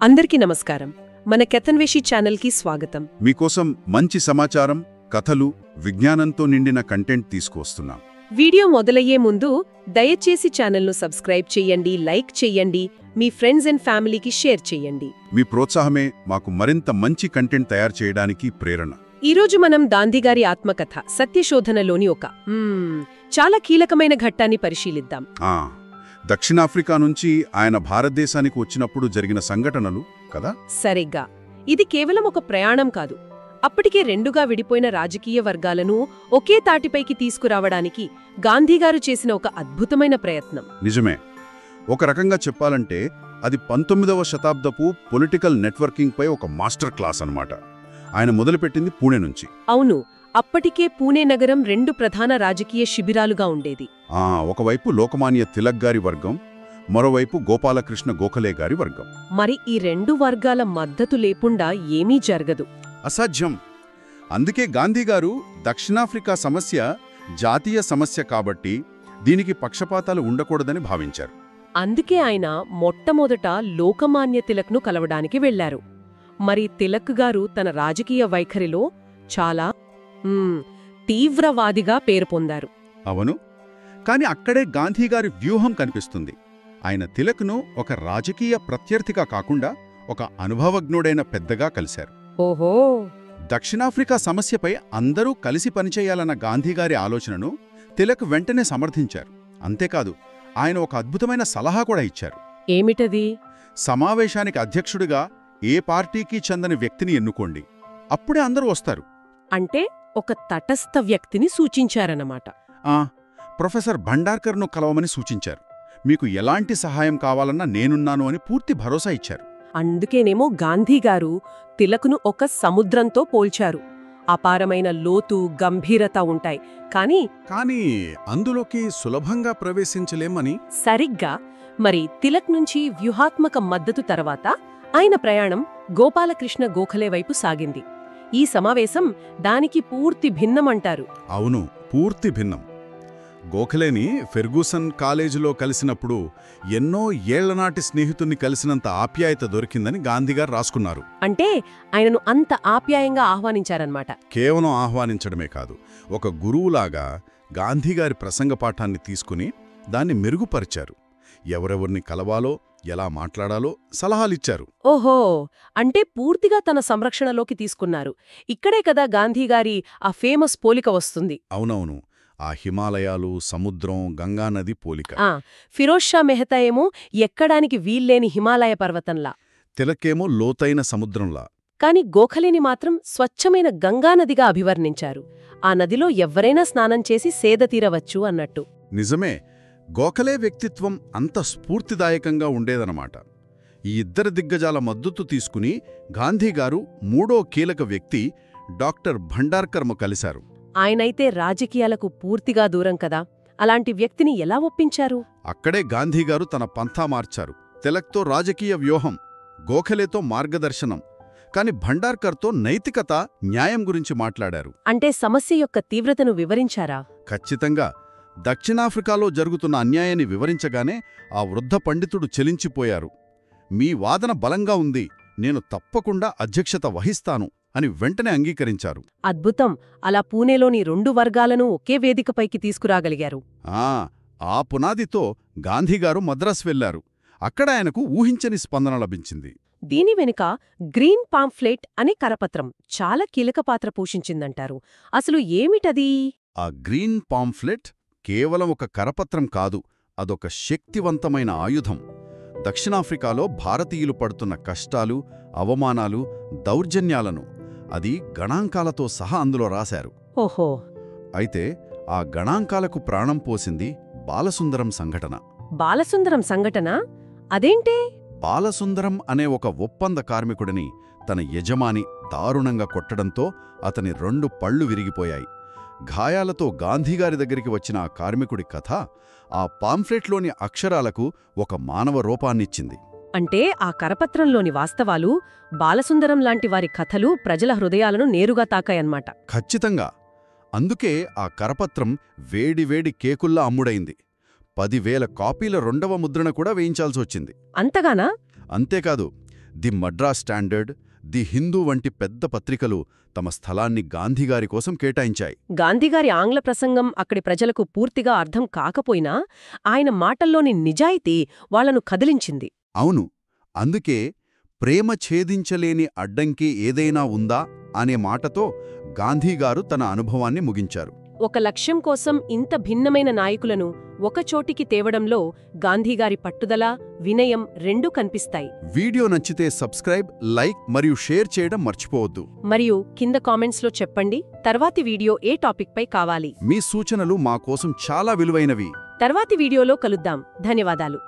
అందరికీ నమస్కారం. మన కెతన్వేషి ఛానల్కి స్వాగతం. మీకోసం మంచి సమాచారం, కథలు, విజ్ఞానంతో నిండిన కంటెంట్ తీసుకువస్తున్నాం. వీడియో మొదలయ్యే ముందు దయచేసి ఛానల్ను సబ్స్క్రైబ్ చేయండి, లైక్ చేయండి, మీ ఫ్రెండ్స్ అండ్ ఫ్యామిలీకి షేర్ చేయండి. మీ ప్రోత్సాహమే మాకు మరింత మంచి కంటెంట్ తయారు చేయడానికి ప్రేరణ. ఈరోజు మనం గాంధీగారి ఆత్మకథ సత్యశోధనలోని ఒక చాలా కీలకమైన ఘట్టాన్ని పరిశీలిద్దాం. దక్షిణాఫ్రికా నుంచి ఆయన భారతదేశానికి వచ్చినప్పుడు జరిగిన సంఘటనలు కదా. సరిగ్గా. ఇది కేవలం ఒక ప్రయాణం కాదు. అప్పటికే రెండుగా విడిపోయిన రాజకీయ వర్గాలను ఒకే తాటిపైకి తీసుకురావడానికి గాంధీగారు చేసిన ఒక అద్భుతమైన ప్రయత్నం. నిజమే. ఒక రకంగా చెప్పాలంటే అది 19వ శతాబ్దపు పొలిటికల్ నెట్వర్కింగ్ పై ఒక మాస్టర్ క్లాస్ అన్నమాట. ఆయన మొదలుపెట్టింది పూణే నుంచి. అవును, అప్పటికే పూణే నగరం రెండు ప్రధాన రాజకీయ శిబిరాలుగా ఉండేది. ఒకవైపు లోకమాన్య తిలక్ గారి వర్గం, మరోవైపు గోపాలకృష్ణ గోఖలే గారి వర్గం. మరి ఈ రెండు వర్గాల మద్దతు లేకుండా ఏమీ జరగదు. అసాధ్యం. అందుకే గాంధీగారు దక్షిణాఫ్రికా సమస్య జాతీయ సమస్య కాబట్టి దీనికి పక్షపాతాలు ఉండకూడదని భావించారు. అందుకే ఆయన మొట్టమొదట లోకమాన్య తిలక్ను కలవడానికి వెళ్లారు. మరి తిలక్ గారు తన రాజకీయ వైఖరిలో చాలా తీవ్రవాదిగా పేరు పొందారు. అవును, కాని అక్కడే గాంధీగారి వ్యూహం కనిపిస్తుంది. ఆయన తిలక్ను ఒక రాజకీయ ప్రత్యర్థిగా కాకుండా ఒక అనుభవజ్ఞుడైన పెద్దగా కలిశారు. ఓహో! దక్షిణాఫ్రికా సమస్యపై అందరూ కలిసి పనిచేయాలన్న గాంధీగారి ఆలోచనను తిలక్ వెంటనే సమర్థించారు. అంతేకాదు, ఆయన ఒక అద్భుతమైన సలహా కూడా ఇచ్చారు. ఏమిటది? సమావేశానికి అధ్యక్షుడిగా ఏ పార్టీకి చెందని వ్యక్తిని ఎన్నుకోండి, అప్పుడే అందరూ వస్తారు. అంటే ఒక తటస్థ వ్యక్తిని సూచించారన్నమాట. ప్రొఫెసర్ భండార్కర్ను కలవమని సూచించారు. మీకు ఎలాంటి సహాయం కావాలన్నా నేనున్నాను అని పూర్తి భరోసా ఇచ్చారు. అందుకేనేమో గాంధీగారు తిలకును ఒక సముద్రంతో పోల్చారు. అపారమైన లోతు, గంభీరత ఉంటాయి, కానీ అందులోకి సులభంగా ప్రవేశించలేమని. సరిగ్గా. మరి తిలక్ నుంచి వ్యూహాత్మక మద్దతు తర్వాత ఆయన ప్రయాణం గోపాలకృష్ణ గోఖలే వైపు సాగింది. ఈ సమావేశం దానికి పూర్తి భిన్నమంటారు. అవును, పూర్తి భిన్నం. గోఖలేని ఫెర్గూసన్ కాలేజీలో కలిసినప్పుడు ఎన్నో ఏళ్లనాటి స్నేహితుణ్ణి కలిసినంత ఆప్యాయత దొరికిందని గాంధీగారు రాసుకున్నారు. అంటే ఆయనను అంత ఆప్యాయంగా ఆహ్వానించారన్నమాట. కేవలం ఆహ్వానించడమే కాదు, ఒక గురువులాగా గాంధీగారి ప్రసంగపాఠాన్ని తీసుకుని దాన్ని మెరుగుపరిచారు. ఎవరెవర్ని కలవాలో, ఎలా మాట్లాడాలో సలహాలిచ్చారు. ఓహో! అంటే పూర్తిగా తన సంరక్షణలోకి తీసుకున్నారు. ఇక్కడే కదా గాంధీగారి ఆ ఫేమస్ పోలిక వస్తుంది. అవునవును, ఆ హిమాలయాలు, సముద్రం, గంగానది పోలిక. ఫిరోజ్ షా మెహతా ఏమో ఎక్కడానికి వీల్లేని హిమాలయ పర్వతంలా, తిలకేమో లోతైన సముద్రంలా. కాని గోఖలేని మాత్రం స్వచ్ఛమైన గంగానదిగా అభివర్ణించారు. ఆ నదిలో ఎవ్వరైనా స్నానం చేసి సేద తీరవచ్చు అన్నట్టు. నిజమే. గోఖలే వ్యక్తిత్వం అంత స్ఫూర్తిదాయకంగా ఉండేదన్నమాట. ఈ ఇద్దరు దిగ్గజాల మద్దతు తీసుకుని గాంధీగారు మూడో కీలక వ్యక్తి డాక్టర్ భండార్కర్ను కలిశారు. ఆయనైతే రాజకీయాలకు పూర్తిగా దూరం కదా. అలాంటి వ్యక్తిని ఎలా ఒప్పించారు? అక్కడే గాంధీగారు తన పంథా మార్చారు. తిలక్తో రాజకీయ వ్యూహం, గోఖలేతో మార్గదర్శనం, కాని భండార్కర్తో నైతికత, న్యాయం గురించి మాట్లాడారు. అంటే సమస్య యొక్క తీవ్రతను వివరించారా? ఖచ్చితంగా. దక్షిణాఫ్రికాలో జరుగుతున్న అన్యాయాన్ని వివరించగానే ఆ వృద్ధ పండితుడు చెలించిపోయారు. మీ వాదన బలంగా ఉంది, నేను తప్పకుండా అధ్యక్షత వహిస్తాను అని వెంటనే అంగీకరించారు. అద్భుతం. అలా పూణేలోని రెండు వర్గాలను ఒకే వేదికపైకి తీసుకురాగలిగారు. ఆ పునాదితో గాంధీగారు మద్రాస్ వెళ్లారు. అక్కడ ఆయనకు ఊహించని స్పందన లభించింది. దీని వెనుక గ్రీన్ పాంఫ్లెట్ అనే కరపత్రం చాలా కీలక పాత్ర పోషించిందంటారు. అసలు ఏమిటది? ఆ గ్రీన్ పాంఫ్లెట్ కేవలం ఒక కరపత్రం కాదు, అదొక శక్తివంతమైన ఆయుధం. దక్షిణాఫ్రికాలో భారతీయులు పడుతున్న కష్టాలు, అవమానాలు, దౌర్జన్యాలను అది గణాంకాలతో సహా అందులో రాశారు. ఓహో! అయితే ఆ గణాంకాలకు ప్రాణం పోసింది బాలసుందరం సంఘటన. బాలసుందరం సంఘటన? అదేంటే? బాలసుందరం అనే ఒక ఒప్పంద కార్మికుడిని తన యజమాని దారుణంగా కొట్టడంతో అతని 2 పళ్ళు విరిగిపోయాయి. గాయాలతో గాంధీగారి దగ్గరికి వచ్చిన ఆ కార్మికుడి కథ ఆ పాంఫ్లెట్లోని అక్షరాలకు ఒక మానవ రూపాన్నిచ్చింది. అంటే ఆ కరపత్రంలోని వాస్తవాలు, బాలసుందరం లాంటి వారి కథలు ప్రజల హృదయాలను నేరుగా తాకాయన్నమాట. ఖచ్చితంగా. అందుకే ఆ కరపత్రం వేడివేడి కేకుల్లా అమ్ముడైంది. 10,000 కాపీల 2వ ముద్రణ కూడా వేయించాల్సొచ్చింది. అంతగానా? అంతేకాదు, the Madras standard, the Hindu వంటి పెద్ద పత్రికలు తమ స్థలాన్ని గాంధీగారి కోసం కేటాయించాయి. గాంధీగారి ఆంగ్ల ప్రసంగం అక్కడి ప్రజలకు పూర్తిగా అర్థం కాకపోయినా ఆయన మాటల్లోని నిజాయితీ వాళ్లను కదిలించింది. అవును, అందుకే ప్రేమ ఛేదించలేని అడ్డంకి ఏదైనా ఉందా అనే మాటతో గాంధీగారు తన అనుభవాన్ని ముగించారు. ఒక లక్ష్యం కోసం ఇంత భిన్నమైన నాయకులను ఒకచోటికి తేవడంలో గాంధీగారి పట్టుదల, వినయం రెండూ కనిపిస్తాయి. వీడియో నచ్చితే సబ్స్క్రైబ్, లైక్ మరియు షేర్ చేయడం మర్చిపోవద్దు. మరియు కింద కామెంట్స్లో చెప్పండి తర్వాతి వీడియో ఏ టాపిక్పై కావాలి. మీ సూచనలు మా కోసం చాలా విలువైనవి. తర్వాతి వీడియోలో కలుద్దాం. ధన్యవాదాలు.